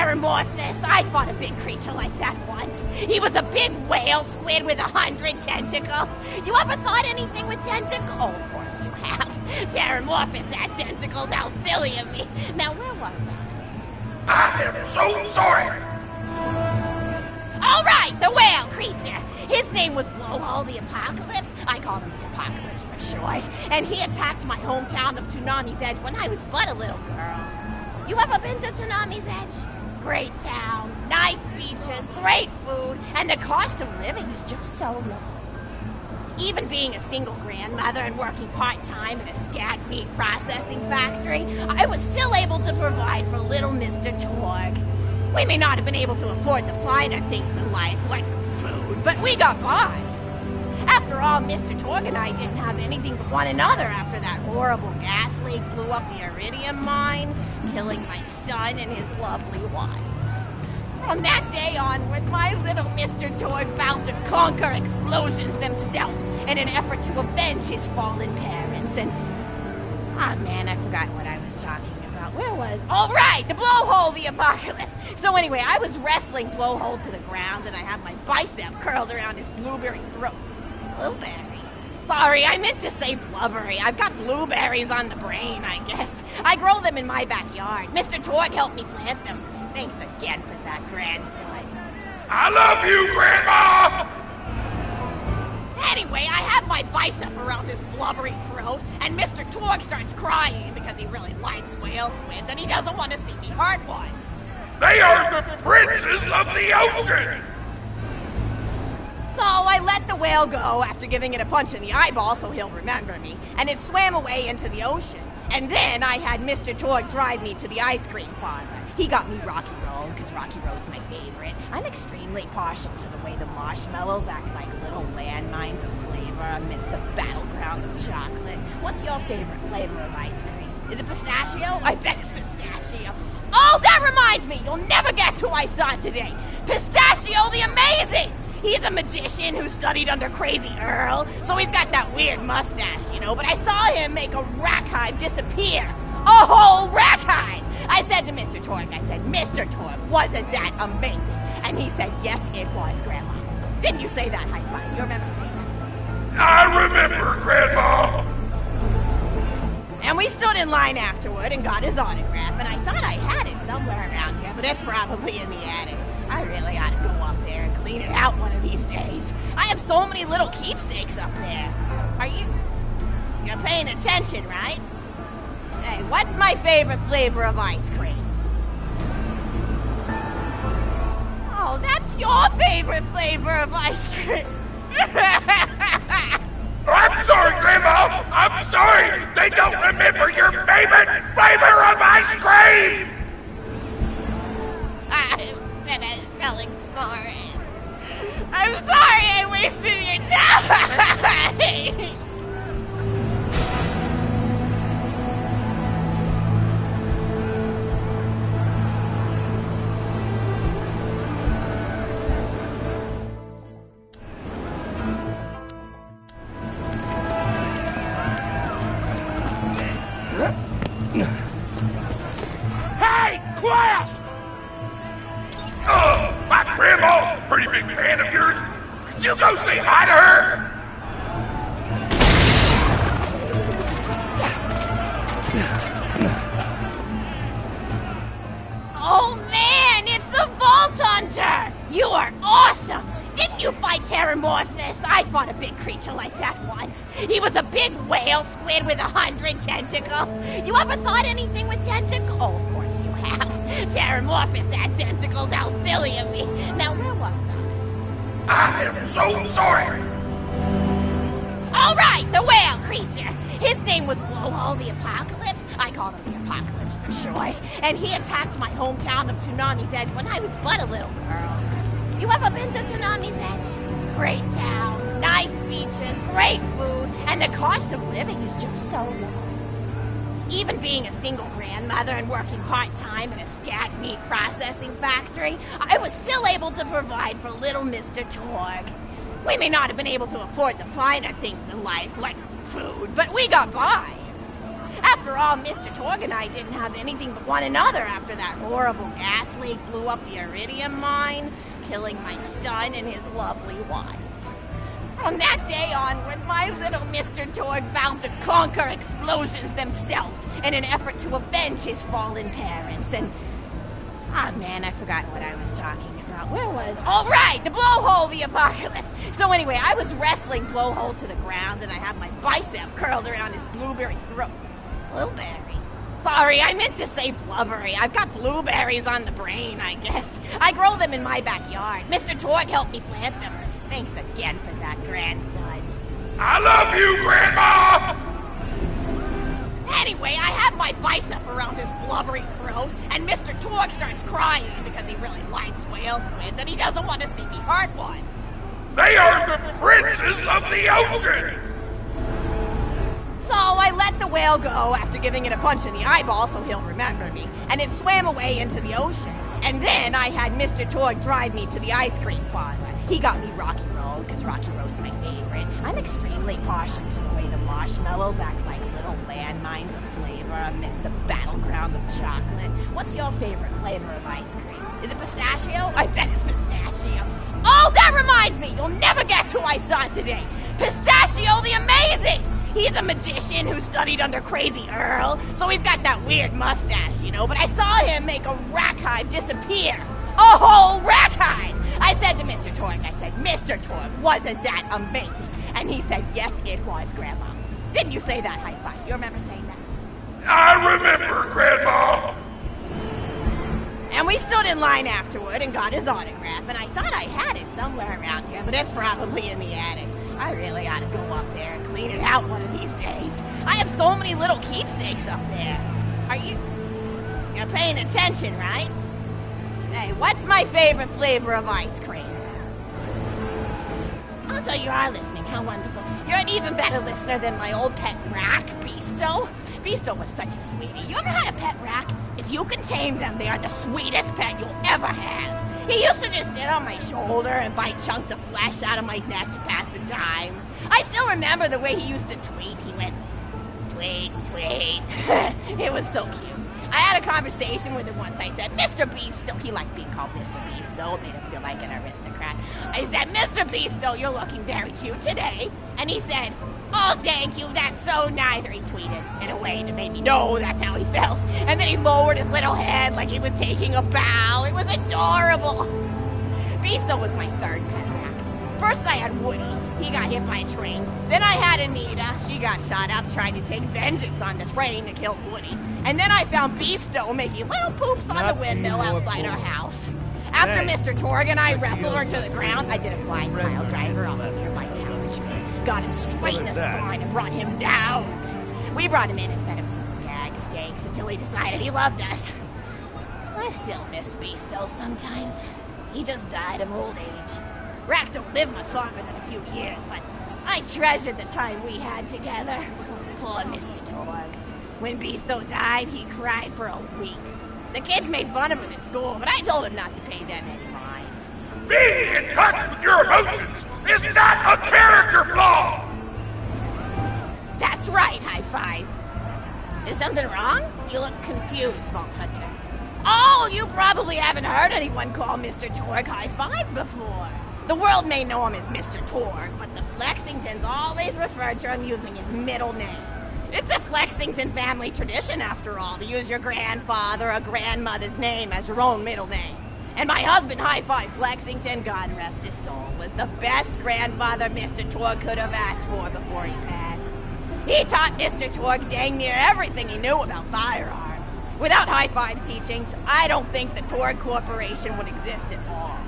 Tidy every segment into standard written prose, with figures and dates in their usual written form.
Terramorphous! I fought a big creature like that once. He was a big whale squid with 100 tentacles. You ever thought anything with tentacles? Oh, of course you have. Terramorphous had tentacles. How silly of me. Now, where was I? I am so sorry. All right, the whale creature. His name was Blowhole the Apocalypse. I called him the Apocalypse for short. And he attacked my hometown of Tsunami's Edge when I was but a little girl. You ever been to Tsunami's Edge? Great town, nice beaches, great food, and the cost of living is just so low. Even being a single grandmother and working part-time at a scat meat processing factory, I was still able to provide for little Mr. Torg. We may not have been able to afford the finer things in life, like food, but we got by. After all, Mr. Torg and I didn't have anything but one another after that horrible gas leak blew up the iridium mine, killing my son and his lovely wife. From that day onward, my little Mr. Torg vowed to conquer explosions themselves in an effort to avenge his fallen parents and... Ah, man, I forgot what I was talking about. Where was... Oh, right! The Blowhole the Apocalypse! So anyway, I was wrestling Blowhole to the ground and I have my bicep curled around his blueberry throat. Blueberry? Sorry, I meant to say blubbery. I've got blueberries on the brain, I guess. I grow them in my backyard. Mr. Torg helped me plant them. Thanks again for that, grandson. I love you, Grandma! Anyway, I have my bicep around his blubbery throat, and Mr. Torg starts crying because he really likes whale squids, and he doesn't want to see me hurt one. They are the princes of the ocean! So I let the whale go after giving it a punch in the eyeball so he'll remember me, and it swam away into the ocean. And then I had Mr. Torg drive me to the ice cream parlor. He got me Rocky Road, because Rocky Road's my favorite. I'm extremely partial to the way the marshmallows act like little landmines of flavor amidst the battleground of chocolate. What's your favorite flavor of ice cream? Is it pistachio? I bet it's pistachio. Oh, that reminds me! You'll never guess who I saw today! Pistachio the Amazing! He's a magician who studied under Crazy Earl, so he's got that weird mustache, you know, but I saw him make a rack hive disappear. A whole rack hive! I said to Mr. Torg, Mr. Torg, wasn't that amazing? And he said, yes, it was, Grandma. Didn't you say that, High Five? You remember saying that? I remember, Grandma! And we stood in line afterward and got his autograph, and I thought I had it somewhere around here, but it's probably in the attic. I really ought to go up there and clean it out one of these days. I have so many little keepsakes up there. You're paying attention, right? Say, what's my favorite flavor of ice cream? Oh, that's your favorite flavor of ice cream. I'm sorry, Grandma! I'm sorry! They don't remember your favorite flavor of ice cream! I'm finished telling stories. I'm sorry I wasted your time! Hey, class! My grandma's a pretty big fan of yours. Could you go say hi to her? Oh man, it's the Vault Hunter! You are awesome! Didn't you fight Terramorphous? I fought a big creature like that once. He was a big whale squid with 100 tentacles. You ever thought anything with tentacles? Oh, of course you have. Terramorphous had tentacles. How silly of me. Now, where was I? I am so sorry. All right, the whale creature. His name was Blowhole the Apocalypse. I called him the Apocalypse for short. And he attacked my hometown of Tsunami's Edge when I was but a little girl. You ever been to Tsunami's Edge? Great town, nice beaches, great food, and the cost of living is just so low. Even being a single grandmother and working part-time at a scat meat processing factory, I was still able to provide for little Mr. Torg. We may not have been able to afford the finer things in life, like food, but we got by. After After all, Mr. Torg and I didn't have anything but one another after that horrible gas leak blew up the iridium mine, killing my son and his lovely wife. From that day onward, my little Mr. Torg vowed to conquer explosions themselves in an effort to avenge his fallen parents. And, man, I forgot what I was talking about. Where was? Oh, right, the blowhole, the apocalypse. So anyway, I was wrestling blowhole to the ground, and I had my bicep curled around his blueberry throat. Blueberry? Sorry, I meant to say blubbery. I've got blueberries on the brain, I guess. I grow them in my backyard. Mr. Torg helped me plant them. Thanks again for that, grandson. I love you, Grandma! Anyway, I have my bicep around his blubbery throat, and Mr. Torg starts crying because he really likes whale squids, and he doesn't want to see me hurt one. They are the princes of the ocean! So I let the whale go after giving it a punch in the eyeball so he'll remember me, and it swam away into the ocean. And then I had Mr. Torg drive me to the ice cream parlor. He got me Rocky Road, because Rocky Road's my favorite. I'm extremely partial to the way the marshmallows act like little landmines of flavor amidst the battleground of chocolate. What's your favorite flavor of ice cream? Is it pistachio? I bet it's pistachio. Oh, that reminds me! You'll never guess who I saw today! Pistachio the Amazing! He's a magician who studied under Crazy Earl, so he's got that weird mustache, you know, but I saw him make a rack hive disappear. A whole rack hive! I said to Mr. Torg, Mr. Torg, wasn't that amazing? And he said, yes, it was, Grandma. Didn't you say that, high five? You remember saying that? I remember, Grandma! And we stood in line afterward and got his autograph, and I thought I had it somewhere around here, but it's probably in the attic. I really ought to go up there and clean it out one of these days. I have so many little keepsakes up there. You're paying attention, right? Say, what's my favorite flavor of ice cream? Oh, so you are listening. How wonderful. You're an even better listener than my old pet rack, Beasto. Beasto was such a sweetie. You ever had a pet rack? If you can tame them, they are the sweetest pet you'll ever have. He used to just sit on my shoulder and bite chunks of flesh out of my neck to pass the time. I still remember the way he used to tweet. He went, tweet, tweet. It was so cute. I had a conversation with him once. I said, Mr. Beasto. He liked being called Mr. Beasto. It made him feel like an aristocrat. I said, Mr. Beasto, you're looking very cute today. And he said, oh, thank you, that's so nice. Or he tweeted in a way that made me know that's how he felt. And then he lowered his little head like he was taking a bow. It was adorable. Beasto was my third pet rack. First I had Woody. He got hit by a train. Then I had Anita. She got shot up trying to take vengeance on the train that killed Woody. And then I found Beasto making little poops on the windmill outside our house. After Mr. Torg and I wrestled her to the ground, I did a flying pile driver off Mr. Mike Tower. Got him straight in the spine and brought him down. We brought him in and fed him some skag steaks until he decided he loved us. I still miss Beasto sometimes. He just died of old age. Racks don't live much longer than a few years, but I treasured the time we had together. Poor Mr. Torg. When Beasto died, he cried for a week. The kids made fun of him at school, but I told him not to pay them any mind. Being in touch with your emotions is not a character flaw! That's right, high five. Is something wrong? You look confused, Vault Hunter. Oh, you probably haven't heard anyone call Mr. Torg high five before. The world may know him as Mr. Torg, but the Flexingtons always refer to him using his middle name. It's a Flexington family tradition, after all, to use your grandfather or grandmother's name as your own middle name. And my husband, High Five Flexington, God rest his soul, was the best grandfather Mr. Torg could have asked for before he passed. He taught Mr. Torg dang near everything he knew about firearms. Without High Five's teachings, I don't think the Torg Corporation would exist at all.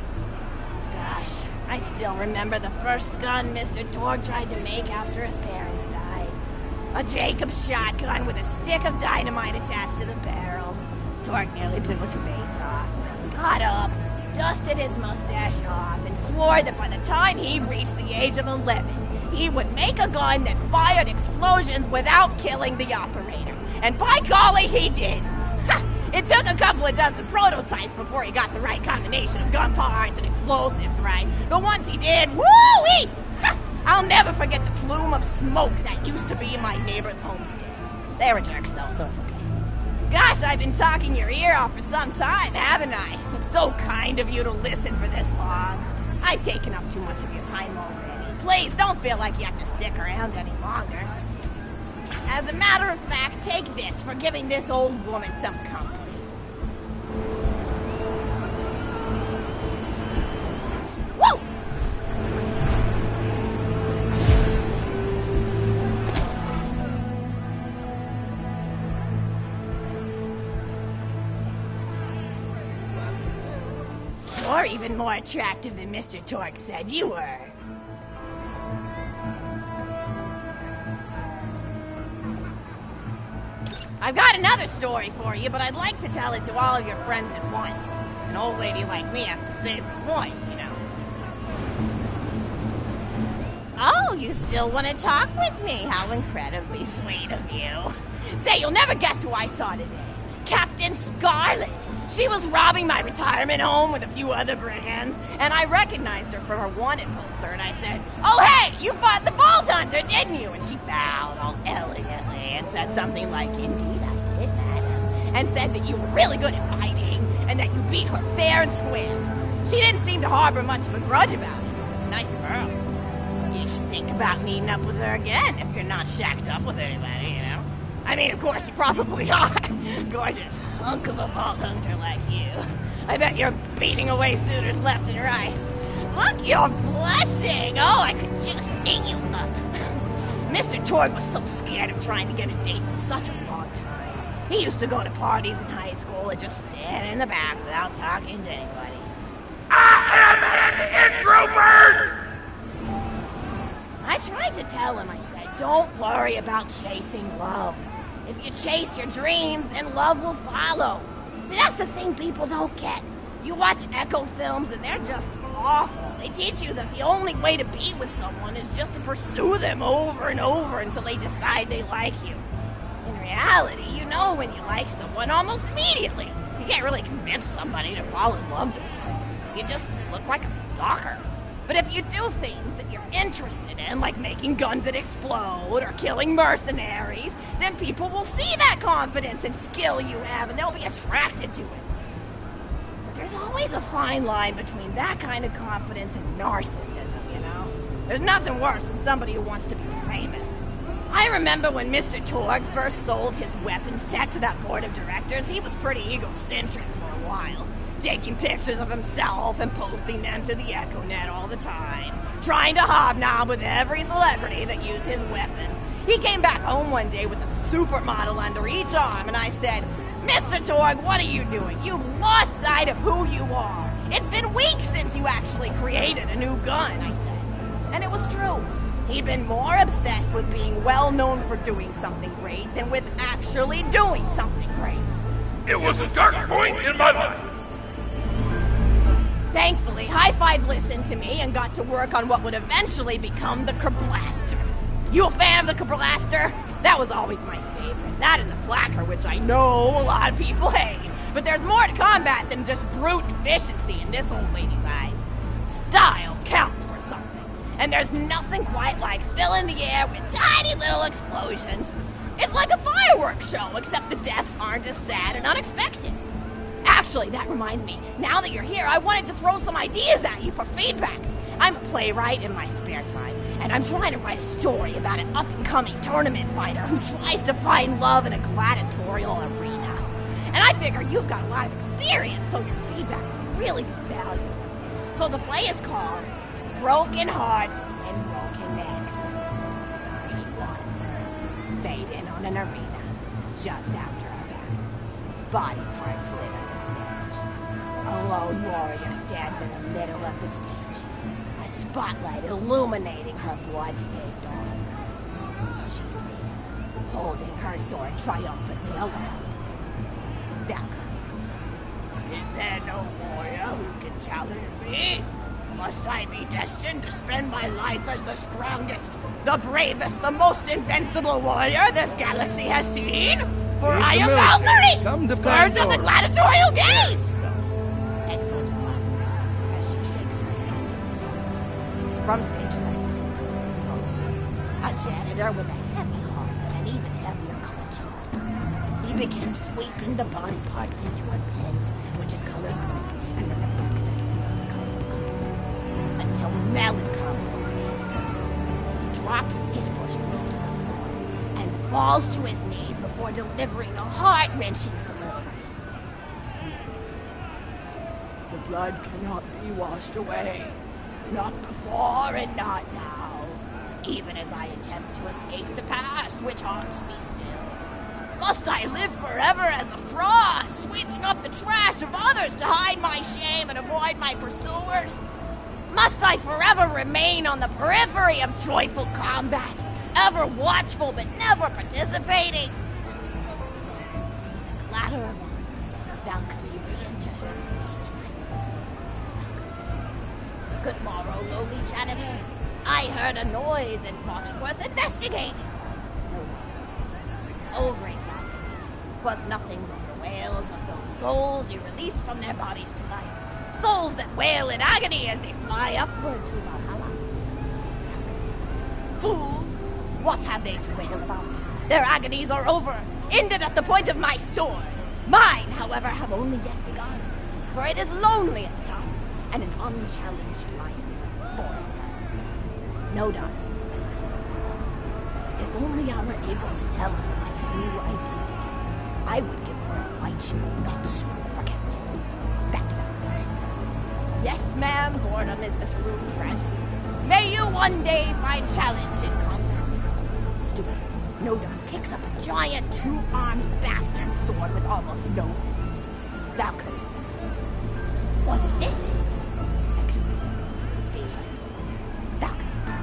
Gosh, I still remember the first gun Mr. Torg tried to make after his parents died. A Jacobs shotgun with a stick of dynamite attached to the barrel. Torg nearly blew his face off. He got up, dusted his mustache off, and swore that by the time he reached the age of 11, he would make a gun that fired explosions without killing the operator. And by golly, he did! It took a couple of dozen prototypes before he got the right combination of gun parts and explosives right. But once he did, woo-wee! I'll never forget the plume of smoke that used to be in my neighbor's homestead. They were jerks, though, so it's okay. Gosh, I've been talking your ear off for some time, haven't I? It's so kind of you to listen for this long. I've taken up too much of your time already. Please, don't feel like you have to stick around any longer. As a matter of fact, take this for giving this old woman some company. Woo! You're even more attractive than Mr. Torque said you were. I've got another story for you, but I'd like to tell it to all of your friends at once. An old lady like me has to save her voice, you know. Oh, you still want to talk with me? How incredibly sweet of you. Say, you'll never guess who I saw today. Captain Scarlet. She was robbing my retirement home with a few other brigands, and I recognized her from her wanted poster, and I said, "Oh, hey, you fought the Vault Hunter, didn't you?" And she bowed all elegantly and said something like, "Indeed I did, madam," and said that you were really good at fighting, and that you beat her fair and square. She didn't seem to harbor much of a grudge about it. Nice girl. You should think about meeting up with her again if you're not shacked up with anybody, you know? I mean, of course, you probably are. Gorgeous hunk of a Vault Hunter like you. I bet you're beating away suitors left and right. Look, you're blushing. Oh, I could just eat you up. Mr. Torgue was so scared of trying to get a date for such a long time. He used to go to parties in high school and just stand in the back without talking to anybody. I am an introvert! I tried to tell him, I said, don't worry about chasing love. If you chase your dreams, then love will follow. See, that's the thing people don't get. You watch Echo films and they're just awful. They teach you that the only way to be with someone is just to pursue them over and over until they decide they like you. In reality, you know when you like someone almost immediately. You can't really convince somebody to fall in love with you. You just look like a stalker. But if you do things that you're interested in, like making guns that explode or killing mercenaries, then people will see that confidence and skill you have and they'll be attracted to it. But there's always a fine line between that kind of confidence and narcissism, you know? There's nothing worse than somebody who wants to be famous. I remember when Mr. Torgue first sold his weapons tech to that board of directors, he was pretty egocentric for a while. Taking pictures of himself and posting them to the EchoNet all the time. Trying to hobnob with every celebrity that used his weapons. He came back home one day with a supermodel under each arm, and I said, "Mr. Torgue, what are you doing? You've lost sight of who you are. It's been weeks since you actually created a new gun," I said. And it was true. He'd been more obsessed with being well known for doing something great than with actually doing something great. It was a dark point in my life. Thankfully, High Five listened to me and got to work on what would eventually become the Kerblaster. You a fan of the Kerblaster? That was always my favorite. That and the Flacker, which I know a lot of people hate. But there's more to combat than just brute efficiency in this old lady's eyes. Style counts for something. And there's nothing quite like filling the air with tiny little explosions. It's like a fireworks show, except the deaths aren't as sad and unexpected. Actually, that reminds me, now that you're here, I wanted to throw some ideas at you for feedback. I'm a playwright in my spare time, and I'm trying to write a story about an up-and-coming tournament fighter who tries to find love in a gladiatorial arena. And I figure you've got a lot of experience, so your feedback will really be valuable. So the play is called Broken Hearts and Broken Necks. Scene 1. Fade in on an arena, just after a battle. Body parts litter the stage. A lone warrior stands in the middle of the stage, a spotlight illuminating her blood-stained arm. She stands, holding her sword triumphantly aloft. Valkyrie. Is there no warrior who can challenge me? Must I be destined to spend my life as the strongest, the bravest, the most invincible warrior this galaxy has seen? For I am Valkyrie, scourge of the gladiatorial games! Exhort Valkyrie as she shakes her head in disappointment. From stage left, a janitor with a heavy heart and an even heavier conscience. begin sweeping the body parts into a pen, which is colored green. And remember that, because that's the color of color. Until melancholy overtakes him. He drops his bush broom to the floor and falls to his knees before delivering a heart-wrenching soliloquy. The blood cannot be washed away. Not before and not now. Even as I attempt to escape the past, which haunts me still. Must I live forever as a fraud, sweeping up the trash of others to hide my shame and avoid my pursuers? Must I forever remain on the periphery of joyful combat, ever watchful but never participating? With the clatter of armor, Valkyrie re-enters on stage right. Good morrow, lowly janitor. I heard a noise and thought it worth investigating. Oh, great Valkyrie, 'twas nothing but the wails of those souls you released from their bodies tonight. Souls that wail in agony as they fly upward to Valhalla. Fools! What have they to wail about? Their agonies are over, ended at the point of my sword. Mine, however, have only yet begun, for it is lonely at the top, and an unchallenged life is a boring one. No doubt, listen. If only I were able to tell her my true identity, I would give her a fight she would not soon forget. Back to Valkyrie. Yes, ma'am, boredom is the true tragedy. May you one day find challenge in combat. Stupid, no doubt picks up a giant two-armed bastard sword with almost no weight. Valkyrie, listen. What is this? Excellent. Stage left. Valkyrie.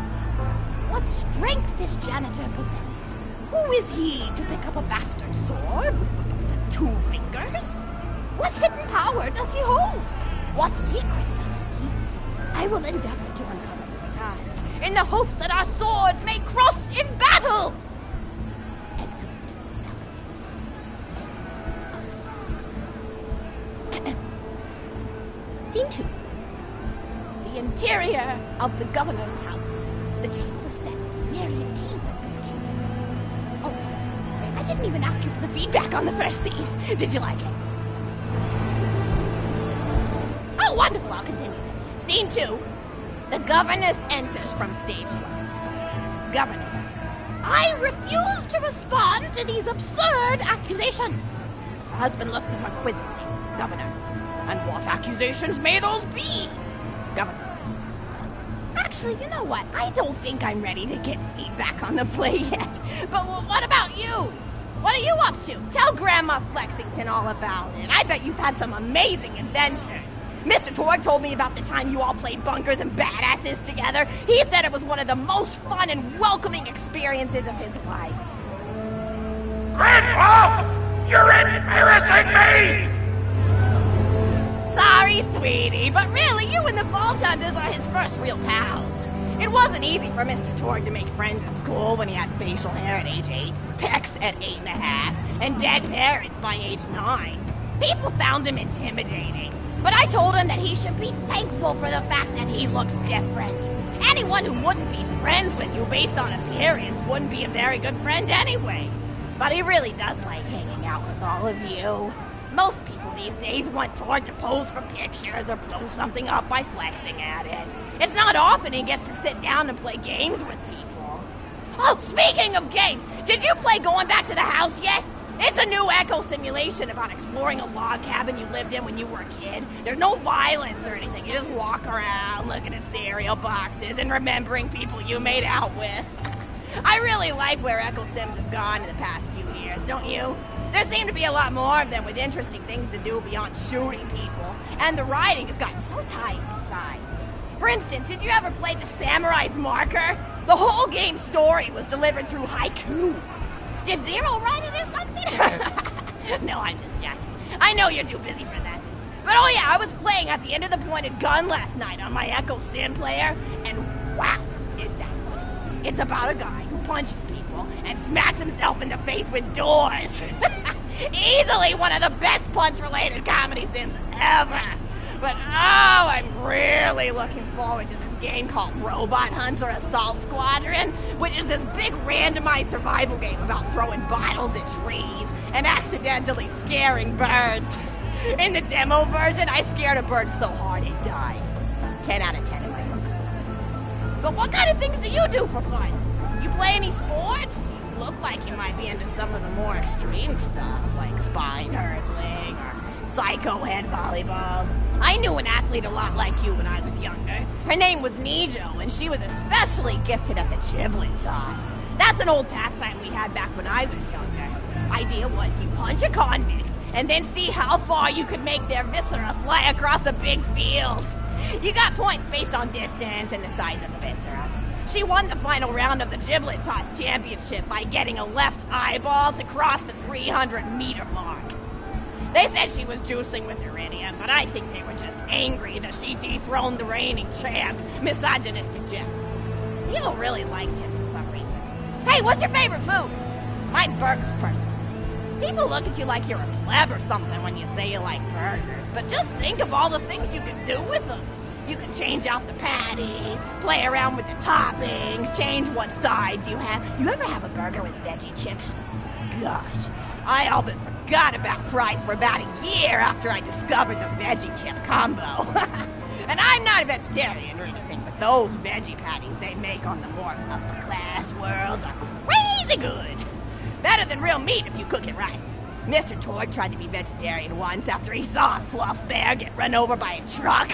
What strength this janitor possessed? Who is he to pick up a bastard sword with but 2 fingers? What hidden power does he hold? What secrets does he keep? I will endeavor to uncover his past in the hopes that our swords may cross in battle. Excellent. End of scene. Scene 2. The interior of the governor's house. The table is set with myriad teas and biscuits. Oh, I'm so sorry. I didn't even ask you for the feedback on the first scene. Did you like it? Oh, wonderful. I'll continue then. Scene 2. The governess enters from stage left. Governess. I refuse to respond to these absurd accusations. Her husband looks at her quizzically. Governor. And what accusations may those be? Governess. Actually, you know what? I don't think I'm ready to get feedback on the play yet. But what about you? What are you up to? Tell Grandma Flexington all about it. I bet you've had some amazing adventures. Mr. Torg told me about the time you all played bunkers and badasses together. He said it was one of the most fun and welcoming experiences of his life. Grandpa! You're embarrassing me! Sorry, sweetie, but really, you and the Vault Hunters are his first real pals. It wasn't easy for Mr. Torg to make friends at school when he had facial hair at age 8, pecs at 8.5, and dead parents by age 9. People found him intimidating, but I told him that he should be thankful for the fact that he looks different. Anyone who wouldn't be friends with you based on appearance wouldn't be a very good friend anyway. But he really does like hanging out with all of you. Most people these days want Torg to pose for pictures or blow something up by flexing at it. It's not often he gets to sit down and play games with people. Oh, speaking of games, did you play Going Back to the House yet? It's a new echo simulation about exploring a log cabin you lived in when you were a kid. There's no violence or anything. You just walk around looking at cereal boxes and remembering people you made out with. I really like where Echo Sims have gone in the past few years, don't you? There seem to be a lot more of them with interesting things to do beyond shooting people, and the writing has gotten so tight and concise. For instance, did you ever play The Samurai's Marker? The whole game's story was delivered through haiku. Did Zero write it or something? No, I'm just joshing. I know you're too busy for that. But oh yeah, I was playing at the end of the pointed gun last night on my Echo Sim player, and wow, is that fun. It's about a guy who punches people and smacks himself in the face with doors. Easily one of the best punch-related comedy sims ever. But oh, I'm really looking forward to this game called Robot Hunter Assault Squadron, which is this big randomized survival game about throwing bottles at trees and accidentally scaring birds. In the demo version, I scared a bird so hard it died. 10 out of 10 in my book. But what kind of things do you do for fun? You play any sports? You look like you might be into some of the more extreme stuff, like spine hurdling or psycho head volleyball. I knew an athlete a lot like you when I was younger. Her name was Nijo, and she was especially gifted at the giblet toss. That's an old pastime we had back when I was younger. Idea was you punch a convict, and then see how far you could make their viscera fly across a big field. You got points based on distance and the size of the viscera. She won the final round of the giblet toss championship by getting a left eyeball to cross the 300-meter mark. They said she was juicing with iridium, but I think they were just angry that she dethroned the reigning champ, misogynistic Jeff. People really liked him for some reason. Hey, what's your favorite food? Mine's burgers, personally. People look at you like you're a pleb or something when you say you like burgers, but just think of all the things you can do with them. You can change out the patty, play around with the toppings, change what sides you have. You ever have a burger with veggie chips? Gosh, I all but forgot about fries for about a year after I discovered the veggie chip combo. And I'm not a vegetarian or anything, but those veggie patties they make on the more upper-class worlds are crazy good. Better than real meat if you cook it right. Mr. Torg tried to be vegetarian once after he saw a fluff bear get run over by a truck.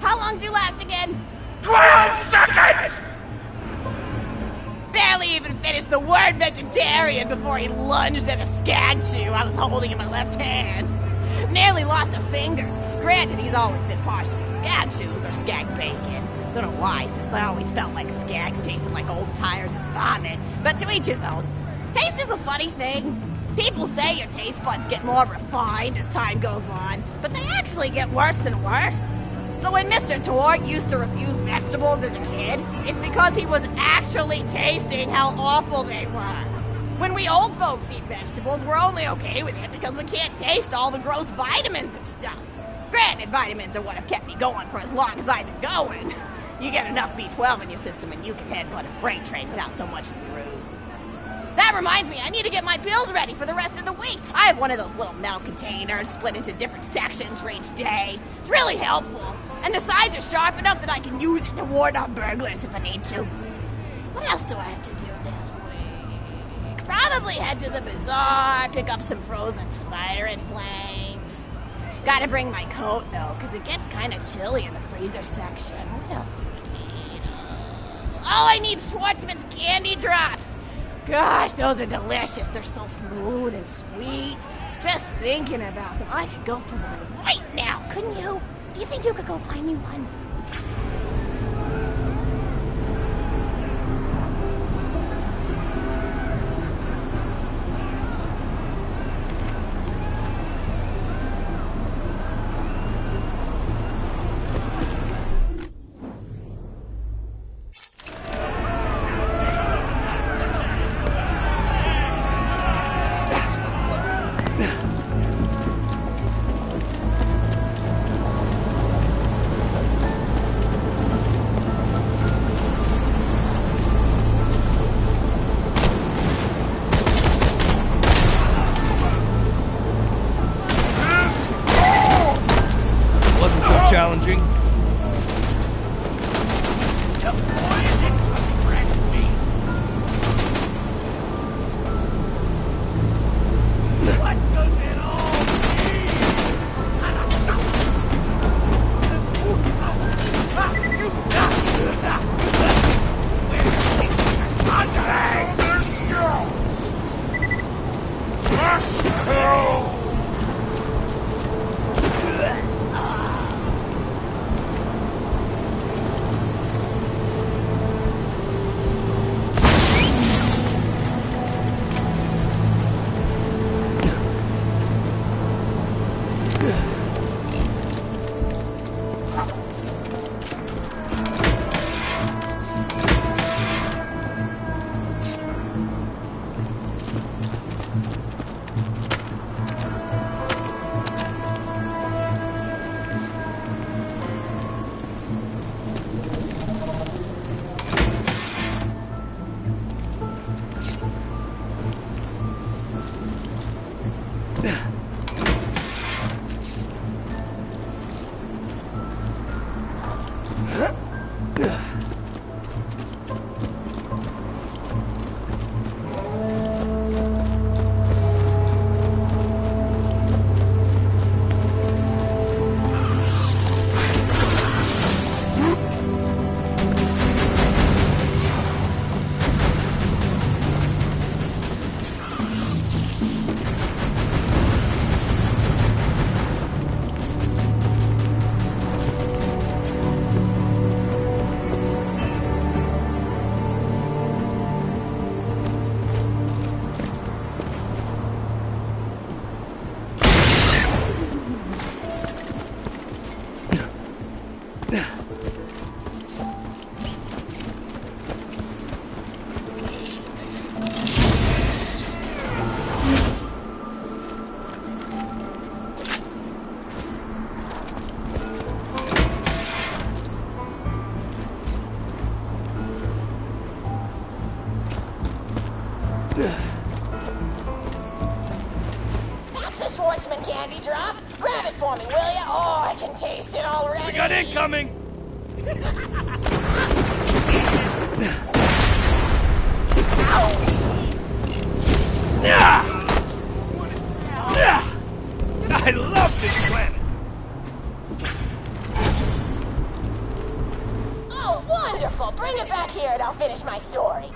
How long do you last again? 12 seconds! Barely even finished the word vegetarian before he lunged at a skag chew I was holding in my left hand. Nearly lost a finger. Granted, he's always been partial to skag chews or skag bacon. Don't know why, since I always felt like skags tasted like old tires and vomit. But to each his own. Taste is a funny thing. People say your taste buds get more refined as time goes on, but they actually get worse and worse. So when Mr. Torg used to refuse vegetables as a kid, it's because he was actually tasting how awful they were. When we old folks eat vegetables, we're only okay with it because we can't taste all the gross vitamins and stuff. Granted, vitamins are what have kept me going for as long as I've been going. You get enough B12 in your system and you can headbutt a freight train without so much as a bruise. That reminds me, I need to get my pills ready for the rest of the week. I have one of those little metal containers split into different sections for each day. It's really helpful. And the sides are sharp enough that I can use it to ward off burglars if I need to. What else do I have to do this week? Probably head to the bazaar, pick up some frozen spider and flanks. Gotta bring my coat, though, because it gets kind of chilly in the freezer section. What else do I need? I need Schwartzman's candy drops. Gosh, those are delicious. They're so smooth and sweet. Just thinking about them, I could go for one right now, couldn't you? Do you think you could go find me one? Candy drop? Grab it for me, will ya? Oh, I can taste it already. We got incoming! I love this planet! Oh, wonderful! Bring it back here and I'll finish my story.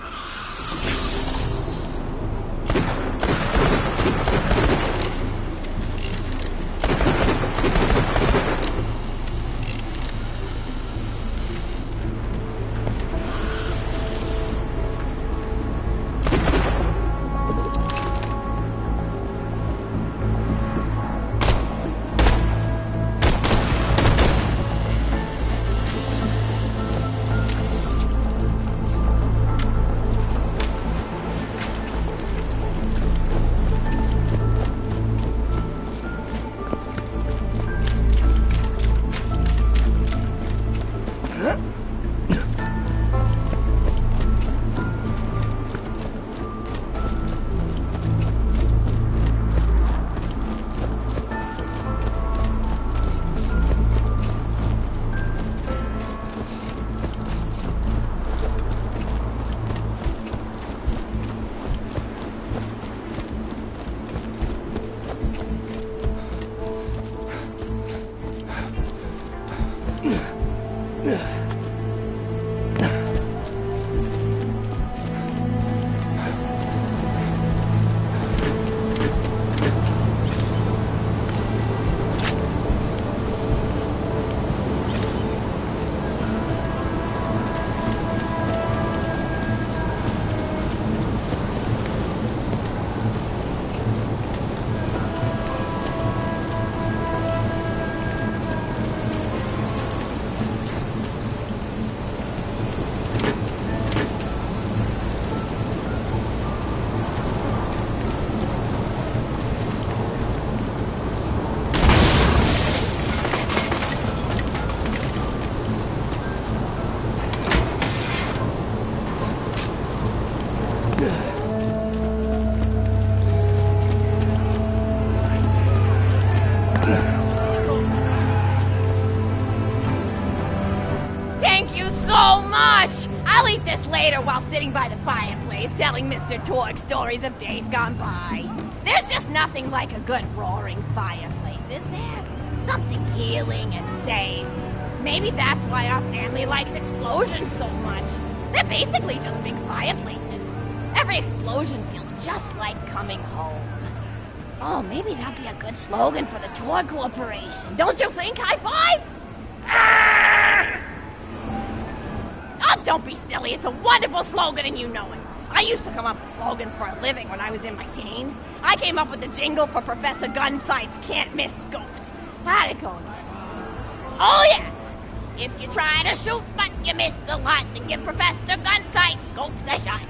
While sitting by the fireplace telling Mr. Torg stories of days gone by. There's just nothing like a good roaring fireplace, is there? Something healing and safe. Maybe that's why our family likes explosions so much. They're basically just big fireplaces. Every explosion feels just like coming home. Oh, maybe that'd be a good slogan for the Torg Corporation. Don't you think, High Five? Oh, don't be silly. It's a wonderful slogan and you know it. I used to come up with slogans for a living when I was in my teens. I came up with the jingle for Professor Gunsight's Can't Miss Scopes. How'd it go again? Oh, yeah. If you try to shoot but you miss a lot, then give Professor Gunsight Scopes a shot.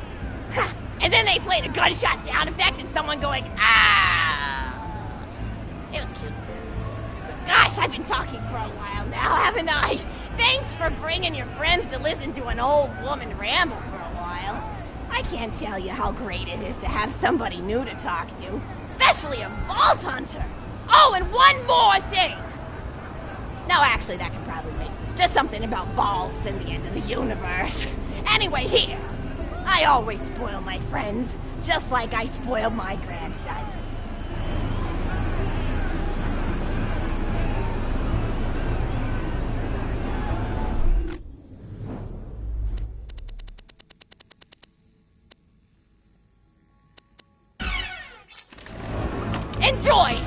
Ha. And then they played a gunshot sound effect and someone going, ah. It was cute. But gosh, I've been talking for a while now, haven't I? Thanks for bringing your friends to listen to an old woman ramble for a while. I can't tell you how great it is to have somebody new to talk to, especially a vault hunter. Oh, and one more thing. No, actually, that could probably make just something about vaults and the end of the universe. Anyway, here. I always spoil my friends, just like I spoiled my grandson. Enjoy!